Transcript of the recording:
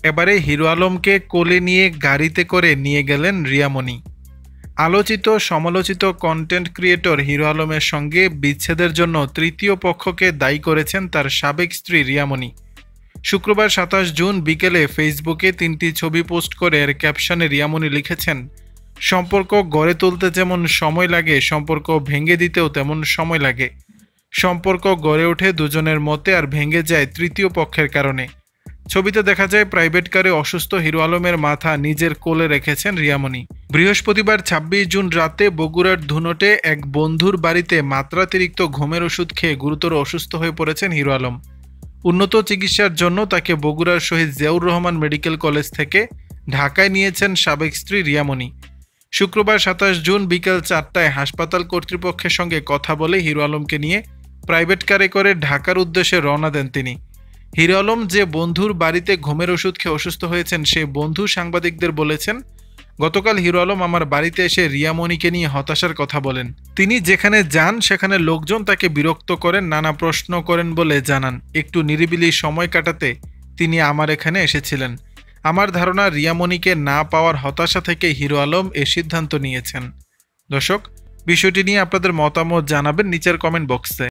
এবারে হিরো আলমকে কোলে নিয়ে গাড়িতে করে নিয়ে গেলেন রিয়ামণি। আলোচিত সমালোচিত কন্টেন্ট ক্রিয়েটর হিরো আলমের সঙ্গে বিচ্ছেদের জন্য তৃতীয় পক্ষকে দায়ী করেছেন তার সাবেক স্ত্রী রিয়ামণি। শুক্রবার ২৭ জুন বিকেলে ফেসবুকে ৩টি ছবি পোস্ট করে এর ক্যাপশনে রিয়ামণি লিখেছেন, সম্পর্ক গড়ে তুলতে যেমন সময় লাগে, সম্পর্ক ভেঙে দিতেও তেমন সময় লাগে। সম্পর্ক গড়ে ওঠে দুজনের মতে আর ভেঙে যায় তৃতীয় পক্ষের কারণে। ছবিতে দেখা যায় প্রাইভেট কারে অসুস্থ হিরো আলমের মাথা নিজের কোলে রেখেছেন রিয়ামণি। বৃহস্পতিবার ২৬ জুন রাতে বগুড়ার ধুনটে এক বন্ধুর বাড়িতে মাত্রাতিরিক্ত ঘুমের ওষুধ খেয়ে গুরুতর অসুস্থ হয়ে পড়েছেন হিরো আলম। উন্নত চিকিৎসার জন্য তাকে বগুড়ার শহীদ জিয়াউর রহমান মেডিকেল কলেজ থেকে ঢাকায় নিয়েছেন সাবেক স্ত্রী রিয়ামণি। শুক্রবার ২৭ জুন বিকেল ৪টায় হাসপাতাল কর্তৃপক্ষের সঙ্গে কথা বলে হিরো আলমকে নিয়ে প্রাইভেট কারে করে ঢাকার উদ্দেশ্যে রওনা দেন তিনি। হিরো আলম যে বন্ধুর বাড়িতে ঘুমের ওষুধ খেয়ে অসুস্থ হয়েছেন সেই বন্ধু সাংবাদিকদের বলেছেন, গতকাল হিরো আলম আমার বাড়িতে এসে রিয়ামণিকে নিয়ে হতাশার কথা বলেন। তিনি যেখানে যান সেখানে লোকজন তাকে বিরক্ত করেন, নানা প্রশ্ন করেন বলে জানান। একটু নিরিবিলি সময় কাটাতে তিনি আমার এখানে এসেছিলেন। আমার ধারণা রিয়ামণিকে না পাওয়ার হতাশা থেকে হিরো আলম এ সিদ্ধান্ত নিয়েছেন। দর্শক, বিষয়টি নিয়ে আপনাদের মতামত জানাবেন নিচের কমেন্ট বক্সে।